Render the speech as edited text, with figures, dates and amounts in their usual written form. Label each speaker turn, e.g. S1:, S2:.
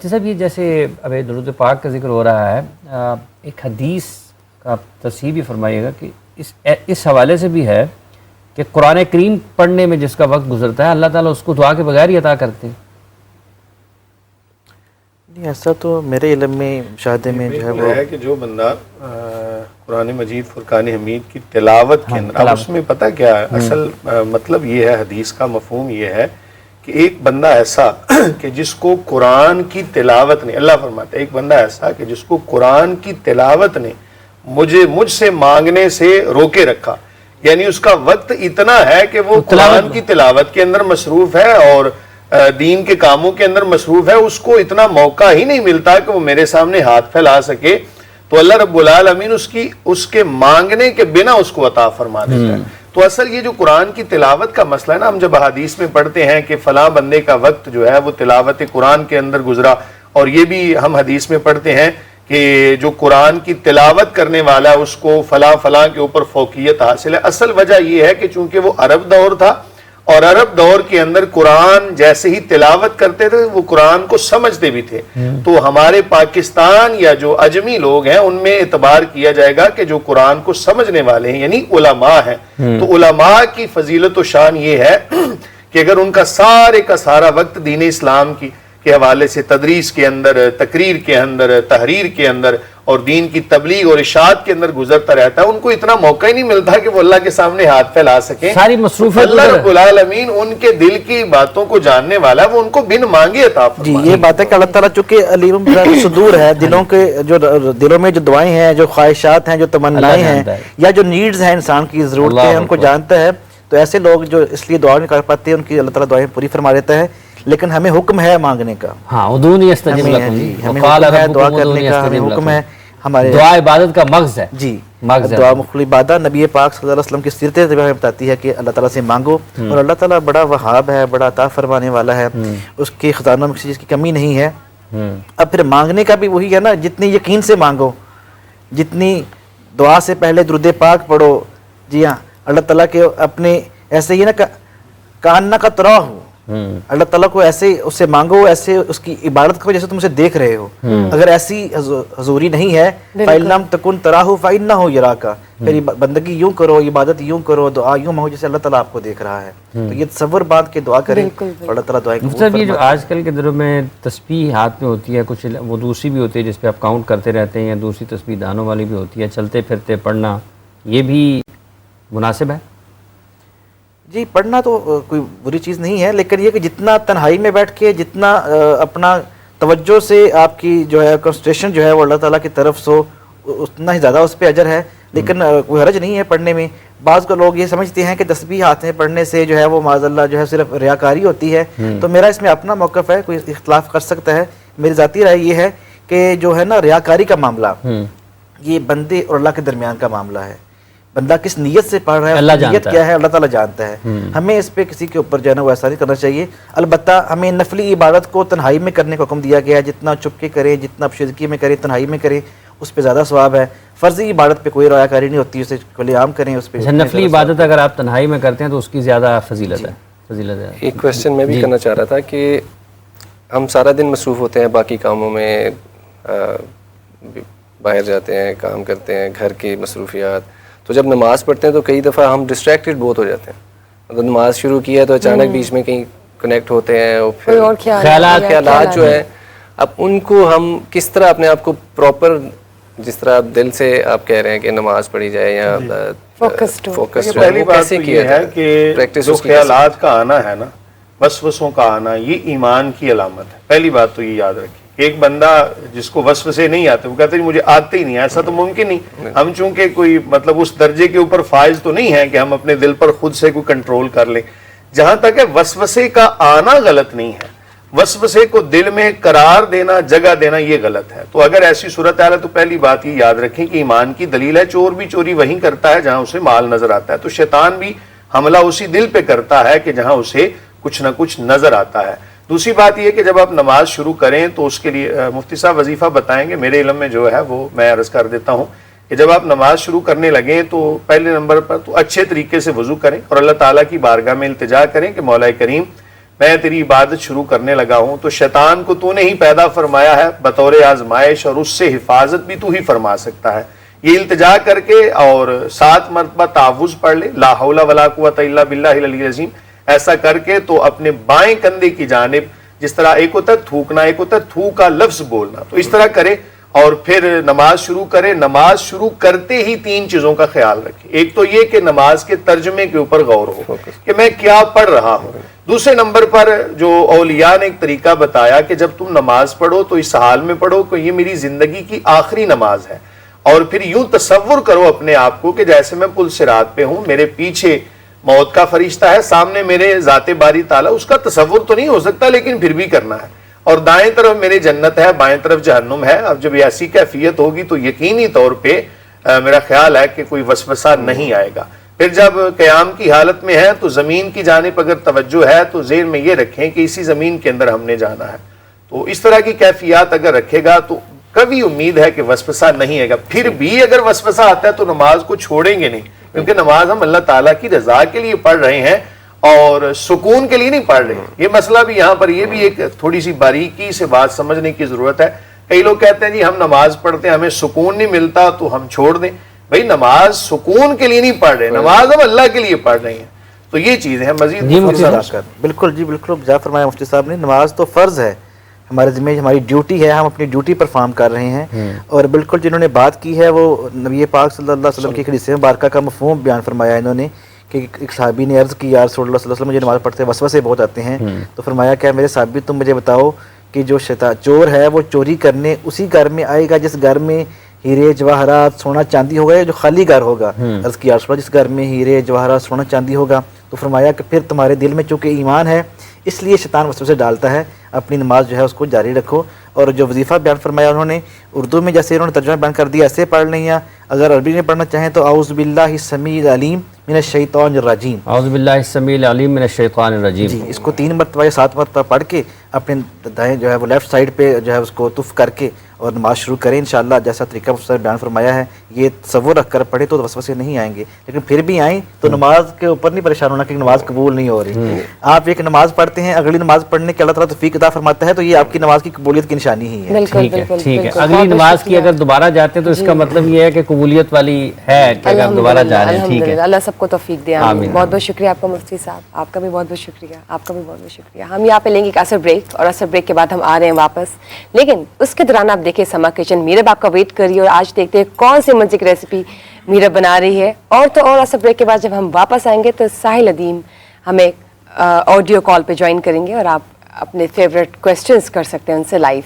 S1: مفتی صاحب یہ جیسے اب درود پاک کا ذکر ہو رہا ہے، ایک حدیث کا تصحیح بھی فرمائیے گا کہ اس حوالے سے بھی ہے کہ قرآن کریم پڑھنے میں جس کا وقت گزرتا ہے اللہ تعالیٰ اس کو دعا کے بغیر ہی عطا کرتے ہیں۔
S2: نہیں، ایسا تو میرے علم میں مشاہدے میں جو ہے وہ
S3: ہے کہ جو بندہ قرآن مجید فرقان حمید کی تلاوت کے اندر، اب اس میں پتہ کیا ہے اصل مطلب یہ ہے، حدیث کا مفہوم یہ ہے کہ ایک بندہ ایسا کہ جس کو قرآن کی تلاوت نے، اللہ فرماتا ہے ایک بندہ ایسا کہ جس کو قرآن کی تلاوت نے مجھ سے مانگنے سے روکے رکھا، یعنی اس کا وقت اتنا ہے کہ وہ قرآن کی تلاوت کے اندر مصروف ہے اور دین کے کاموں کے اندر مصروف ہے، اس کو اتنا موقع ہی نہیں ملتا کہ وہ میرے سامنے ہاتھ پھیلا سکے، تو اللہ رب العالمین اس کے مانگنے کے بنا اس کو عطا فرما دیتا ہے۔ تو اصل یہ جو قرآن کی تلاوت کا مسئلہ ہے نا، ہم جب حدیث میں پڑھتے ہیں کہ فلاں بندے کا وقت جو ہے وہ تلاوت قرآن کے اندر گزرا، اور یہ بھی ہم حدیث میں پڑھتے ہیں کہ جو قرآن کی تلاوت کرنے والا ہے اس کو فلاں کے اوپر فوقیت حاصل ہے۔ اصل وجہ یہ ہے کہ چونکہ وہ عرب دور تھا، اور عرب دور کے اندر قرآن جیسے ہی تلاوت کرتے تھے وہ قرآن کو سمجھتے بھی تھے، تو ہمارے پاکستان یا جو اجمی لوگ ہیں ان میں اعتبار کیا جائے گا کہ جو قرآن کو سمجھنے والے ہیں یعنی علماء ہیں، تو علماء کی فضیلت و شان یہ ہے کہ اگر ان کا سارے کا سارا وقت دین اسلام کے حوالے سے تدریس کے اندر، تقریر کے اندر، تحریر کے اندر اور دین کی تبلیغ اور ارشاد کے اندر گزرتا رہتا ہے، ان کو اتنا موقع ہی نہیں ملتا کہ وہ اللہ کے سامنے ہاتھ پھیلا سکیں۔
S1: ساری مصروفیت
S3: اللہ رب العالمین ان کے دل کی باتوں کو جاننے والا ہے، وہ ان کو بن مانگے عطا فرماتا ہے۔
S2: جی، یہ بات ہے کہ اللہ تعالیٰ چونکہ علیم صدور ہے، دلوں میں جو دعائیں ہیں، جو خواہشات ہیں، جو تمنائیں ہیں یا جو نیڈز ہیں انسان کی ضرورتیں ہیں، ان کو جانتا ہے، تو ایسے لوگ جو اس لیے دعا نہیں کر پاتے ان کی اللہ تعالیٰ دعائیں پوری فرما دیتا ہے، لیکن ہمیں حکم ہے مانگنے کا،
S1: ہاں ادعونی استجب لکم،
S2: ہمیں حکم ہے دعا کرنے کا، ہمیں حکم ہے ہمارے
S1: دعا عبادت کا مغز ہے۔
S2: جی،
S1: مغز
S2: دعا مخلص عبادت نبی پاک صلی اللہ علیہ وسلم کی سیرت ہمیں بتاتی ہے کہ اللہ تعالیٰ سے مانگو، اور اللہ تعالیٰ بڑا وہاب ہے، بڑا عطا فرمانے والا ہے، اس کے خزانوں میں کسی چیز کی کمی نہیں ہے۔ اب پھر مانگنے کا بھی وہی ہے نا، جتنی یقین سے مانگو، جتنی دعا سے پہلے درود پاک پڑھو، جی ہاں، اللہ تعالیٰ کے اپنے ایسے ہی نا کاننا کا ترا ہو، اللہ تعالیٰ کو ایسے اس سے مانگو، ایسے اس کی عبادت کرو جیسے تم اسے دیکھ رہے ہو۔ اگر ایسی حضوری نہیں ہے فَإِن لَمْ تَكُنْ تَرَاهُ فَإِنَّهُ يَرَاكَ، پھر بندگی یوں کرو، عبادت یوں کرو، دعا یوں مانگو جیسے اللہ تعالیٰ آپ کو دیکھ رہا ہے۔ تو یہ تصور باندھ کے دعا کریں اور اللہ تعالیٰ دعائیں قبول
S1: مطلب یہ جو آج کل کے دنوں میں تسبیح ہاتھ میں ہوتی ہے، کچھ وہ دوسری بھی ہوتی ہے جس پہ آپ کاؤنٹ کرتے رہتے ہیں، یا دوسری تسبیح دانوں والی بھی ہوتی ہے، چلتے پھرتے پڑھنا، یہ بھی مناسب ہے؟
S2: جی، پڑھنا تو کوئی بری چیز نہیں ہے، لیکن یہ کہ جتنا تنہائی میں بیٹھ کے جتنا اپنا توجہ سے آپ کی جو ہے کنسنٹریشن جو ہے وہ اللہ تعالیٰ کی طرف سے اتنا ہی زیادہ اس پہ اجر ہے، لیکن کوئی حرج نہیں ہے پڑھنے میں۔ بعض کو لوگ یہ سمجھتے ہیں کہ تسبیح ہاتھ میں پڑھنے سے جو ہے وہ معاذ اللہ جو ہے صرف ریاکاری ہوتی ہے، تو میرا اس میں اپنا موقف ہے، کوئی اختلاف کر سکتا ہے۔ میری ذاتی رائے یہ ہے کہ جو ہے نا ریاکاری کا معاملہ یہ بندے اور اللہ کے درمیان کا معاملہ ہے، بندہ کس نیت سے پڑھ رہا ہے، نیت کیا ہے، اللہ تعالیٰ جانتا ہے۔ ہمیں اس پہ کسی کے اوپر جو ہے نا وہ ایسا نہیں کرنا چاہیے۔ البتہ ہمیں نفلی عبادت کو تنہائی میں کرنے کا حکم دیا گیا ہے، جتنا چھپ کے کریں، جتنا شرکی میں کریں، تنہائی میں کریں، اس پہ زیادہ ثواب ہے۔ فرضی عبادت پہ کوئی رعایا کاری نہیں ہوتی، اسے کھلے عام کریں، اس پہ
S1: نفلی عبادت اگر آپ تنہائی میں کرتے ہیں تو اس کی زیادہ فضیلت ہے۔
S4: ایک کویسچن میں بھی کرنا چاہ رہا تھا کہ ہم سارا دن مصروف ہوتے ہیں باقی کاموں میں، باہر جاتے ہیں، کام کرتے ہیں، گھر کی مصروفیات، تو جب نماز پڑھتے ہیں تو کئی دفعہ ہم ڈسٹریکٹڈ بہت ہو جاتے ہیں، مطلب نماز شروع کی ہے تو اچانک بیچ میں کہیں کنیکٹ ہوتے ہیں، اور پھر خیالات جو ہیں، اب ان کو ہم کس طرح اپنے آپ کو پراپر، جس طرح آپ دل سے آپ کہہ رہے ہیں کہ نماز پڑھی جائے یا فوکس،
S3: پہلی بات تو یہ ہے کہ جو خیالات کا آنا ہے نا، وسوسوں کا آنا، یہ ایمان کی علامت ہے۔ پہلی بات تو یہ یاد رکھیں، ایک بندہ جس کو وسوسے نہیں آتے وہ کہتے ہیں مجھے آتے ہی نہیں، ایسا تو ممکن نہیں۔ ہم چونکہ کوئی مطلب اس درجے کے اوپر فائز تو نہیں ہے کہ ہم اپنے دل پر خود سے کوئی کنٹرول کر لیں۔ جہاں تک ہے وسوسے کا آنا غلط نہیں ہے، وسوسے کو دل میں قرار دینا، جگہ دینا، یہ غلط ہے۔ تو اگر ایسی صورت ہے تو پہلی بات یہ یاد رکھیں کہ ایمان کی دلیل ہے، چور بھی چوری وہیں کرتا ہے جہاں اسے مال نظر آتا ہے، تو شیطان بھی حملہ اسی دل پہ کرتا ہے کہ جہاں اسے کچھ نہ کچھ نظر آتا ہے۔ دوسری بات یہ کہ جب آپ نماز شروع کریں تو اس کے لیے مفتی صاحب وظیفہ بتائیں گے، میرے علم میں جو ہے وہ میں عرض کر دیتا ہوں کہ جب آپ نماز شروع کرنے لگیں تو پہلے نمبر پر تو اچھے طریقے سے وضو کریں اور اللہ تعالیٰ کی بارگاہ میں التجا کریں کہ مولا کریم میں تیری عبادت شروع کرنے لگا ہوں تو شیطان کو تو نے ہی پیدا فرمایا ہے بطور آزمائش اور اس سے حفاظت بھی تو ہی فرما سکتا ہے. یہ التجا کر کے اور 7 مرتبہ تعوذ پڑھ لے لا حول ولا قوت الا باللہ العلی العظیم. ایسا کر کے تو اپنے بائیں کندھے کی جانب, جس طرح ایک ہوتا ہے تھوکنا, ایک ہوتا ہے تھو کا لفظ بولنا, تو اس طرح کرے اور پھر نماز شروع کرے. نماز شروع کرتے ہی 3 چیزوں کا خیال رکھے. ایک تو یہ کہ نماز کے ترجمے کے اوپر غور ہو کہ میں کیا پڑھ رہا ہوں. دوسرے نمبر پر جو اولیاء نے ایک طریقہ بتایا کہ جب تم نماز پڑھو تو اس حال میں پڑھو کہ یہ میری زندگی کی آخری نماز ہے, اور پھر یوں تصور کرو اپنے آپ کو کہ جیسے میں پل صراط پہ ہوں, میرے پیچھے موت کا فرشتہ ہے, سامنے میرے ذات باری تعالیٰ. اس کا تصور تو نہیں ہو سکتا لیکن پھر بھی کرنا ہے. اور دائیں طرف میرے جنت ہے, بائیں طرف جہنم ہے. اب جب ایسی کیفیت ہوگی تو یقینی طور پہ میرا خیال ہے کہ کوئی وسوسہ نہیں آئے گا. پھر جب قیام کی حالت میں ہے تو زمین کی جانب اگر توجہ ہے تو ذہن میں یہ رکھیں کہ اسی زمین کے اندر ہم نے جانا ہے. تو اس طرح کی کیفیات اگر رکھے گا تو کبھی امید ہے کہ وسوسہ نہیں آئے گا. پھر بھی اگر وسوسہ آتا ہے تو نماز کو چھوڑیں گے نہیں, کیونکہ نماز ہم اللہ تعالیٰ کی رضا کے لیے پڑھ رہے ہیں اور سکون کے لیے نہیں پڑھ رہے. یہ مسئلہ بھی یہاں پر یہ بھی ایک تھوڑی سی باریکی سے بات سمجھنے کی ضرورت ہے. کئی لوگ کہتے ہیں جی ہم نماز پڑھتے ہیں ہمیں سکون نہیں ملتا تو ہم چھوڑ دیں. بھائی نماز سکون کے لیے نہیں پڑھ رہے, نماز ہم اللہ کے لیے پڑھ رہے ہیں. تو یہ چیزیں ہیں. مزید
S2: بالکل جی بالکل جا فرمایا مفتی صاحب نے. نماز تو فرض ہے ہمارے ذمہ, ہماری ڈیوٹی ہے, ہم اپنی ڈیوٹی پرفارم کر رہے ہیں. اور بالکل جنہوں نے بات کی ہے وہ نبی پاک صلی اللہ علیہ وسلم کی حدیث مبارکہ کا مفہوم بیان فرمایا انہوں نے کہ ایک صحابی نے عرض کی یا رسول اللہ صلی اللہ علیہ وسلم مجھے نماز پڑھتے وسوسے بہت آتے ہیں. تو فرمایا کہ میرے صحابی تم مجھے بتاؤ کہ جو چور ہے وہ چوری کرنے اسی گھر میں آئے گا جس گھر میں ہیرے جواہرات سونا چاندی ہوگا, یا جو خالی گھر ہوگا. عرض کی یا رسول اللہ جس گھر میں ہیرے جواہرات سونا چاندی ہوگا. تو فرمایا کہ پھر تمہارے دل میں چونکہ ایمان ہے اس لیے شیطان وسوسے ڈالتا ہے, اپنی نماز جو ہے اس کو جاری رکھو. اور جو وظیفہ بیان فرمایا انہوں نے اردو میں جیسے انہوں نے ترجمہ بیان کر دیا ایسے پڑھ لیں, یا اگر عربی میں پڑھنا چاہیں تو اعوذ باللہ السمیع العلیم من الشیطان الرجیم.
S1: اعوذ باللہ السمیع العلیم من الشیطان الرجیم.
S2: جی اس کو 3 مرتبہ یا 7 مرتبہ پڑھ کے اپنے دائیں جو ہے وہ لیفٹ سائڈ پہ جو ہے اس کو تف کر کے اور نماز شروع کریں انشاءاللہ. جیسا طریقہ مفتی بیان فرمایا ہے یہ تصور رکھ کر پڑھے تو وسوسے نہیں آئیں گے, لیکن پھر بھی آئیں تو نماز کے اوپر نہیں پریشان ہونا کہ نماز قبول نہیں ہو رہی. آپ ایک نماز پڑھتے ہیں, اگلی نماز پڑھنے کے اللہ تعالیٰ توفیق عطا فرماتا ہے تو یہ آپ کی نماز کی قبولیت کی نشانی ہی ہے.
S1: ٹھیک ہے. اگلی نماز کی اگر دوبارہ جاتے ہیں تو اس کا مطلب یہ ہے کہ قبولیت والی ہے کہ اگر دوبارہ جا رہے ہیں. ٹھیک ہے,
S5: اللہ سب کو توفیق دے. بہت بہت شکریہ آپ کا مفتی صاحب, آپ کا بھی بہت بہت شکریہ, آپ کا بھی بہت بہت شکریہ. ہم یہاں پہ لیں گے ایک عصر بریک, اور عصر بریک کے بعد ہم آ رہے ہیں واپس, لیکن اس کے دوران آپ دیکھیں سما کچن میرب آپ کا ویٹ کریے, اور آج دیکھتے ہیں کون سی مزے کی ریسیپی میرب بنا رہی ہے. اور تو اور عصر بریک کے بعد جب ہم واپس آئیں گے تو ساحل ادیم ہمیں آڈیو کال پہ جوائن کریں گے, اور آپ اپنے فیوریٹ کویسچنس کر سکتے ہیں ان سے لائیو.